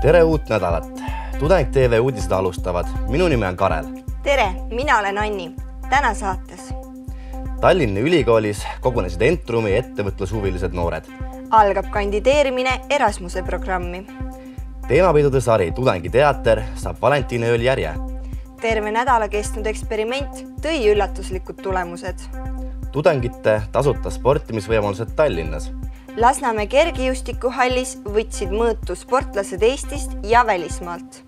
Tere uut nädalat! Tudeng TV uudised alustavad. Minu nime on Karel. Tere, mina olen Anni. Täna saates. Tallinna Ülikoolis kogunesid Entrumi ettevõtlushuvilised noored. Algab kandideerimine Erasmuse programmi. Teemapidude sari Tudengiteater saab Valentiiniööl järje. Terve nädala kestnud eksperiment tõi üllatuslikud tulemused. Tudengite tasuta sportimisvõimalused Tallinnas. Lasnamäe kergejõustikuhallis võtsid mõõtu sportlased Eestist ja välismaalt.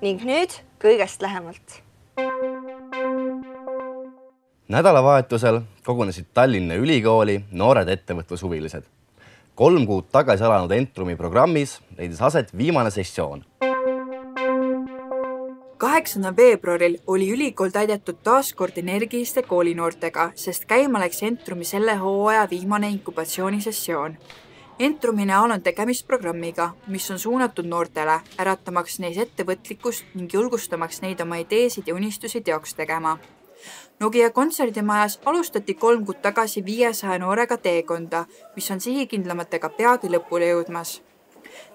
Ning nüüd kõigest lähemalt. Nädalavahetusel kogunesid Tallinna Ülikooli noored ettevõtlushuvilised. 3 kuud tagasi alanud Entrumi programmis leidis aset viimane sessioon. 8. veebruaril oli ülikool täidetud taaskord energiliste koolinoortega, sest käima läks Entrumi selle hooaja viimane inkubatsioonisessioon. Entrumi näol on tegemist programmiga, mis on suunatud noortele, äratamaks neis ettevõtlikkust ning julgustamaks neid oma ideesid ja unistusi teoks tegema. Nokia kontserdimajas alustati 3 kuud tagasi 500 noorega teekonda, mis on sihikindlamatega peagi lõpule jõudmas.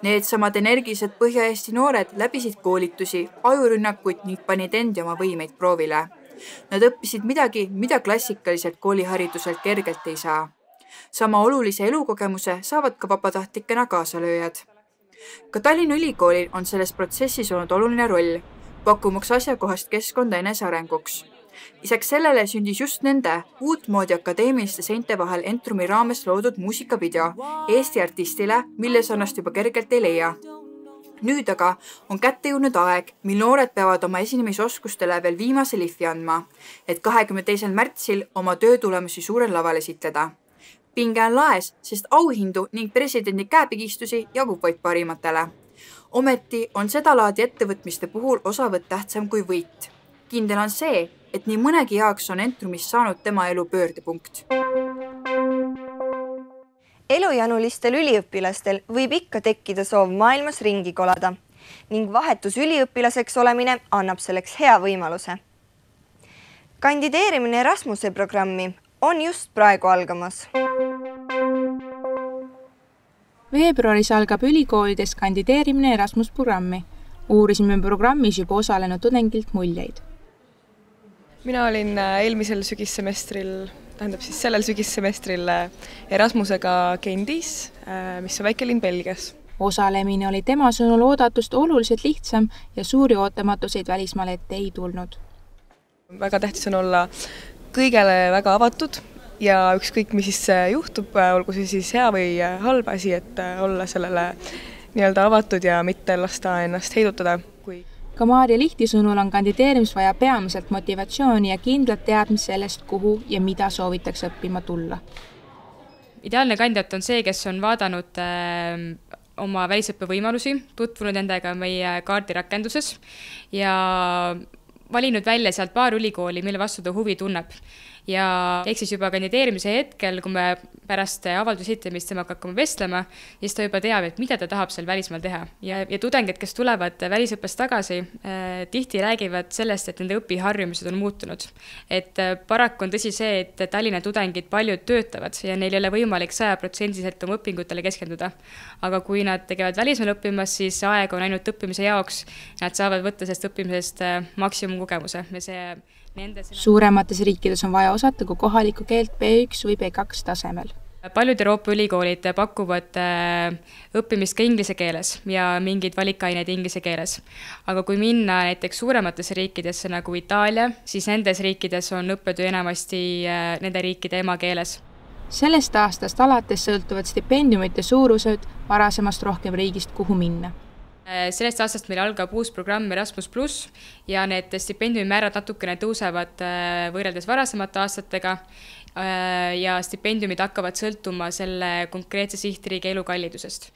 Need samad energilised Põhja-Eesti noored läbisid koolitusi, ajurünnakuid ning panid endi oma võimeid proovile. Nad õppisid midagi, mida klassikaliselt koolihariduselt kergelt ei saa. Sama olulise elukogemuse saavad ka vabatahtlikena kaasalööjad. Ka Tallinna Ülikoolil on selles protsessis olnud oluline roll, pakkumaks asjakohast keskkonda enesearenguks. Lisaks sellele sündis just nende uutmoodi akadeemiliste seinte vahel Entrumi raames loodud muusikavideo Eesti artistile, mille sarnast juba kergelt ei leia. Nüüd aga on kätte jõudnud aeg, mil noored peavad oma esinemisoskustele veel viimase lihvi andma, et 22. märtsil oma töötulemusi suurel laval esitleda. Pinge on laes, sest auhindu ning presidendi käepigistusi jagub vaid parimatele. Ometi on seda laadi ettevõtmiste puhul osavõtt tähtsam kui võit. Kindel on see, et nii mõnegi jaoks on Entrumis saanud tema elu pöördepunkt. Elujanulistel üliõpilastel võib ikka tekkida soov maailmas ringi kolada ning vahetus üliõpilaseks olemine annab selleks hea võimaluse. Kandideerimine Erasmuse programmi on just praegu algamas. Veebruaris algab ülikoolides kandideerimine Erasmus programmi. Uurisime programmis juba osalenud tudengilt muljeid. Mina olin eelmisel sügissemestril, sellel sügissemestril Erasmusega Gentis, mis on väike linn Belgias. Osalemine oli tema sõnul oodatust oluliselt lihtsam ja suuri ootamatuseid välismaal ette ei tulnud. Väga tähtis on olla kõigele väga avatud ja ükskõik, mis siis juhtub, olgu see siis hea või halb asi, et olla sellele nii-öelda avatud ja mitte lasta ennast heidutada. Ka Maarja Lihti sõnul on kandideerimis vaja peamiselt motivatsiooni ja kindlat teadmist sellest, kuhu ja mida soovitakse õppima tulla. Ideaalne kandidaat on see, kes on vaadanud oma välisõppevõimalusi, tutvunud nendega meie kaardirakenduses ja valinud välja sealt paar ülikooli, mille vastu ta huvi tunneb. Ja ehk siis juba kandideerimise hetkel, kui me pärast avalduse esitamist temaga hakkame vestlema, siis ta juba teab, et mida ta tahab seal välismaal teha. Ja tudengid, kes tulevad välisõppest tagasi, tihti räägivad sellest, et nende õpiharjumused on muutunud. Et paraku on tõsi see, et Tallinna tudengid paljud töötavad ja neil ei ole võimalik 100% oma õpingutele keskenduda. Aga kui nad tegevad välismaal õppimas, siis aeg on ainult õppimise jaoks. Nad saavad võtta sellest õppimisest maksimumkogemuse ja see Suuremates riikides on vaja osata kui kohalikku keelt B1 või B2 tasemel. Paljud Euroopa ülikoolid pakuvad õppimist ka inglise keeles ja mingid valikaineid inglise keeles. Aga kui minna näiteks suuremates riikidesse nagu Itaalia, siis nendes riikides on õppetöö enamasti nende riikide emakeeles. Sellest aastast alates sõltuvad stipendiumite suurused varasemast rohkem riigist, kuhu minna. Sellest aastast meil algab uus programm Erasmus Plus ja need stipendiumi määrad natukene tõusevad võrreldes varasemate aastatega ja stipendiumid hakkavad sõltuma selle konkreetse sihtriigi elukallidusest.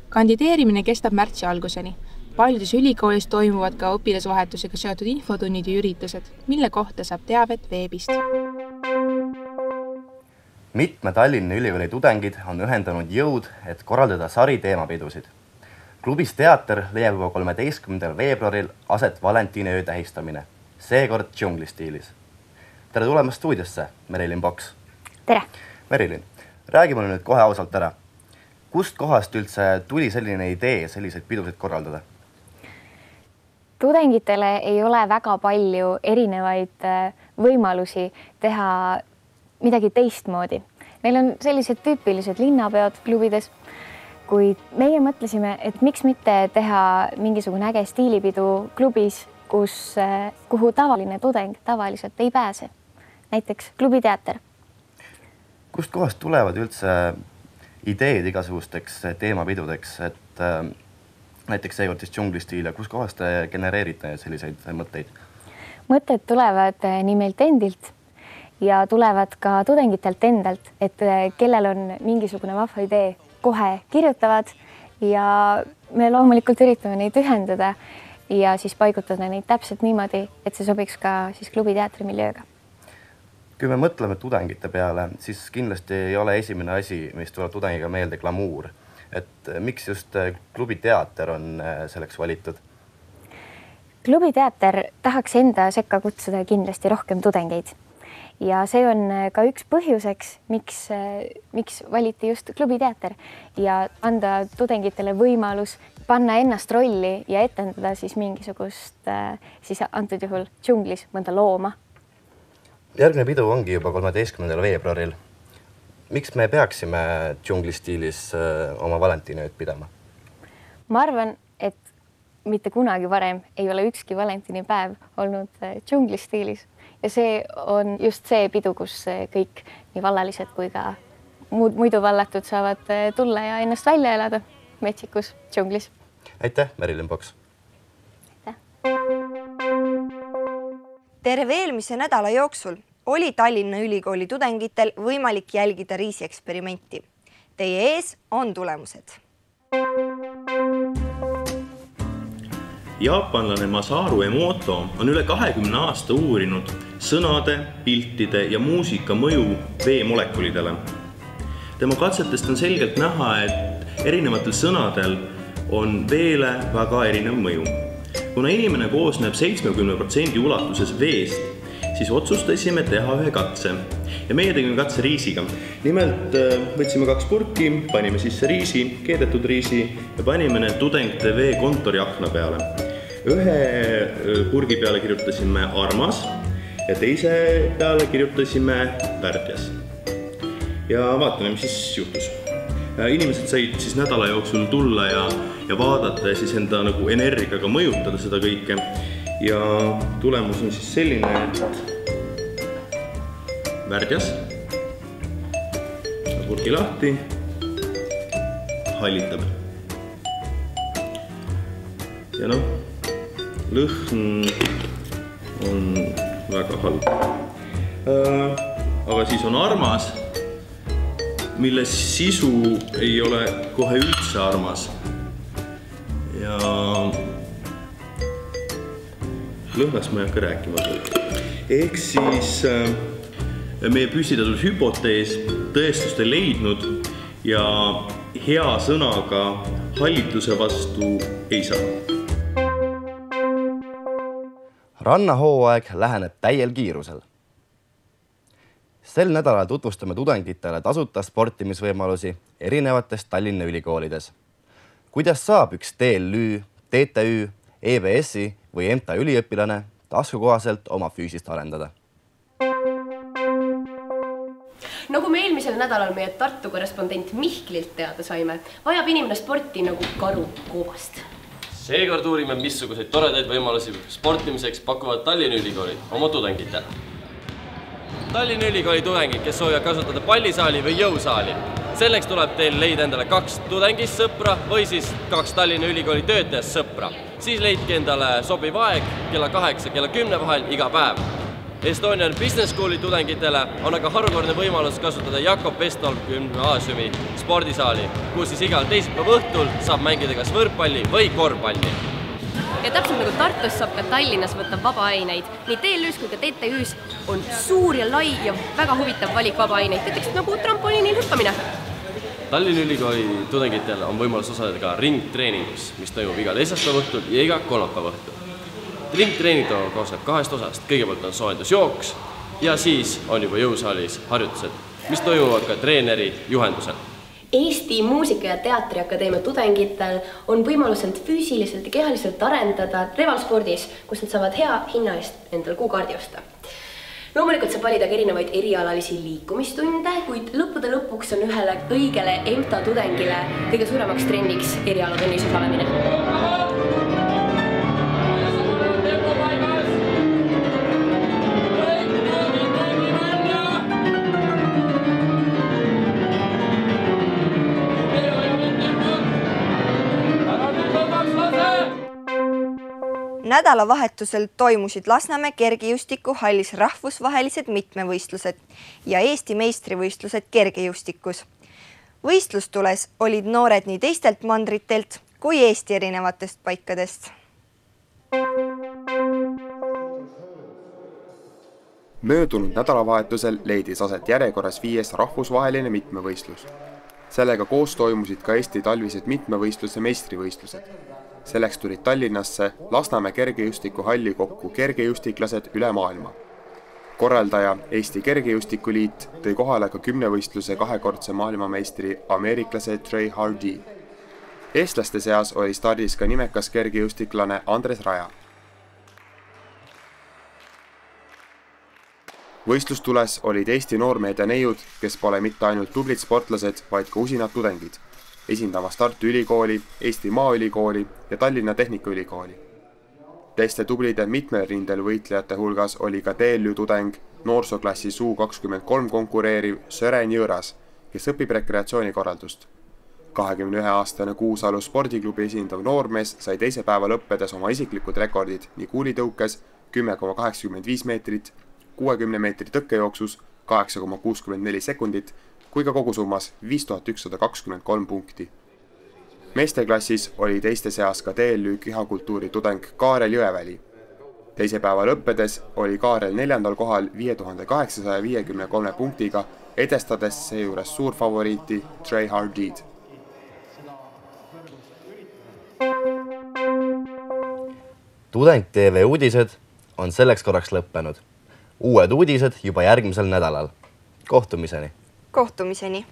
Kandideerimine kestab märtsi alguseni. Paljudes ülikoolis toimuvad ka õpilasvahetusega seotud infotunnid ja üritused, mille kohta saab teavet veebist. Mitme Tallinna Ülikooli tudengid on ühendanud jõud, et korraldada sari teemapidusid. Klubis teater leiab juba 13. veebruaril aset Valentiiniöö tähistamine, seekord džunglistiilis. Tere tulemast stuudiosse, Merilin Boks. Tere! Merilin, räägi mulle nüüd kohe ausalt ära. Kust kohast üldse tuli selline idee selliseid pidusid korraldada? Tudengitele ei ole väga palju erinevaid võimalusi teha midagi teistmoodi. Neil on sellised tüüpilised linnapeod klubides, kuid meie mõtlesime, et miks mitte teha mingisugune äge stiilipidu klubis, kuhu tavaline tudeng tavaliselt ei pääse. Näiteks klubiteater. Kust kohast tulevad üldse ideed igasugusteks teemapidudeks, et näiteks seekord siis džunglistiil ja kus kohast te genereerite selliseid mõtteid? Mõtted tulevad nii meilt endilt ja tulevad ka tudengitelt endalt, et kellel on mingisugune vahva idee, kohe kirjutavad ja me loomulikult üritame neid ühendada ja siis paigutada neid täpselt niimoodi, et see sobiks ka siis klubiteatri miljööga. Kui me mõtleme tudengite peale, siis kindlasti ei ole esimene asi, mis tuleb tudengiga meelde glamuur. Et miks just klubiteater on selleks valitud? Klubiteater tahaks enda sekka kutsuda kindlasti rohkem tudengeid. Ja see on ka üks põhjuseks, miks valiti just klubiteater ja anda tudengitele võimalus panna ennast rolli ja etendada siis mingisugust siis antud juhul džunglis mõnda looma. Järgmine pidu ongi juba 13. veebruaril. Miks me peaksime džunglistiilis oma valentiiniööd pidama? Ma arvan, et mitte kunagi varem ei ole ükski valentiinipäev olnud džunglistiilis ja see on just see pidu, kus kõik nii vallalised kui ka muidu vallatud saavad tulla ja ennast välja elada metsikus džunglis. Aitäh, Merilin Poks! Terve eelmise nädala jooksul oli Tallinna Ülikooli tudengitel võimalik jälgida riisieksperimenti. Teie ees on tulemused. Jaapanlane Masaru Emoto on üle 20 aasta uurinud sõnade, piltide ja muusika mõju veemolekulidele. Tema katsetest on selgelt näha, et erinevatel sõnadel on veele väga erinev mõju. Kuna inimene koosneb 70% ulatuses veest, siis otsustasime teha ühe katse. Ja meie tegime katse riisiga. Nimelt võtsime 2 purki, panime sisse riisi, keedetud riisi ja panime need tudengite vee kontori akna peale. Ühe purgi peale kirjutasime armas ja teise peale kirjutasime värdjas. Ja vaatame, mis siis juhtus. Inimesed said siis nädala jooksul tulla ja vaadata ja siis enda nagu energiaga mõjutada seda kõike. Ja tulemus on siis selline, et värdjas, purki lahti, hallitab. Ja noh, lõhn on väga halb. Aga siis on armas, mille sisu ei ole kohe üldse armas. Ja lõhnast ma ei hakka rääkima. Ehk siis meie püstitatud hüpotees tõestust ei leidnud ja hea sõnaga hallituse vastu ei saa. Rannahooaeg läheneb täiel kiirusel. Sel nädalal tutvustame tudengitele tasuta sportimisvõimalusi erinevatest Tallinna ülikoolides. Kuidas saab üks TLÜ, TTÜ, EBS-i või MTA üliõpilane taskukohaselt oma füüsist arendada? Nagu me eelmisel nädalal meie Tartu korrespondent Mihklilt teada saime, vajab inimene sporti nagu karu koobast. Seekord uurime, missuguseid toredaid võimalusi sportimiseks pakuvad Tallinna ülikoolid oma tudengitele. Tallinna ülikooli tudengid, kes soovivad kasutada pallisaali või jõusaali. Selleks tuleb teil leida endale 2 tudengist sõpra või siis 2 Tallinna ülikooli töötajast sõpra. Siis leidke endale sobiv aeg kella 8 kella 10 vahel iga päev. Estonian Business Schooli tudengitele on aga harukordne võimalus kasutada Jakob Westholm gümnaasiumi spordisaali, kus siis igal teisipäeva õhtul saab mängida kas võrkpalli või korvpalli. Ja täpselt nagu Tartus saab ka Tallinnas võtta vaba-aineid. Nii TLÜs kui ka TTÜs on suur ja lai ja väga huvitav valik vaba-aineid, näiteks nagu trampoliinil hüppamine. Tallinna ülikooli tudengitel on võimalus osaleda ka ringtreeningus, mis toimub igal esmaspäeva õhtul ja iga kolmapäeva õhtul. Ringtreening koosneb 2 osast. Kõigepealt on soojendusjooks ja siis on juba jõusaalis harjutused, mis toimuvad ka treeneri juhendusel. Eesti Muusika- ja Teatriakadeemia tudengitel on võimalus end füüsiliselt ja kehaliselt arendada revalspordis, kus nad saavad hea hinna eest endal kuukaardi osta. Loomulikult saab valida ka erinevaid erialalisi liikumistunde, kuid lõppude lõpuks on ühele õigele EMTA tudengile kõige suuremaks trenniks erialatunnis osalemine. Nädalavahetusel toimusid Lasnamäe kergejõustikuhallis rahvusvahelised mitmevõistlused ja Eesti meistrivõistlused kergejõustikus. Võistlustules olid noored nii teistelt mandritelt kui Eesti erinevatest paikadest. Möödunud nädalavahetusel leidis aset järjekorras 5. rahvusvaheline mitmevõistlus. Sellega koos toimusid ka Eesti talvised mitmevõistluse meistrivõistlused. Selleks tulid Tallinnasse Lasnamäe kergejõustikuhalli kokku kergejõustiklased üle maailma. Korraldaja Eesti Kergejõustikuliit tõi kohale ka 10 võistluse kahekordse maailmameistri ameeriklase Trey Hardee. Eestlaste seas oli stardis ka nimekas kergejõustiklane Andres Raja. Võistlustules olid Eesti noormehed ja neiud, kes pole mitte ainult tublid sportlased, vaid ka usinad tudengid, esindamas Tartu Ülikooli, Eesti Maaülikooli ja Tallinna Tehnikaülikooli. Teiste tublide mitmel rindel võitlejate hulgas oli ka TLÜ tudeng, noorsooklassi SU23 konkureeriv Sören Jõõras, kes õpib rekreatsioonikorraldust. 21-aastane Kuusalu spordiklubi esindav noormees sai teise päeva lõppedes oma isiklikud rekordid nii kuulitõukes 10,85 meetrit, 60 meetri tõkkejooksus 8,64 sekundit kui ka kogusummas 5123 punkti. Meesteklassis oli teiste seas ka TLÜ kehakultuuri tudeng Kaarel Jõeväli. Teise päeva lõppedes oli Kaarel 4. kohal 5853 punktiga, edestades seejuures suurfavoriiti Trey Hardeed. Tudeng TV uudised on selleks korraks lõppenud. Uued uudised juba järgmisel nädalal. Kohtumiseni! Kohtumiseni!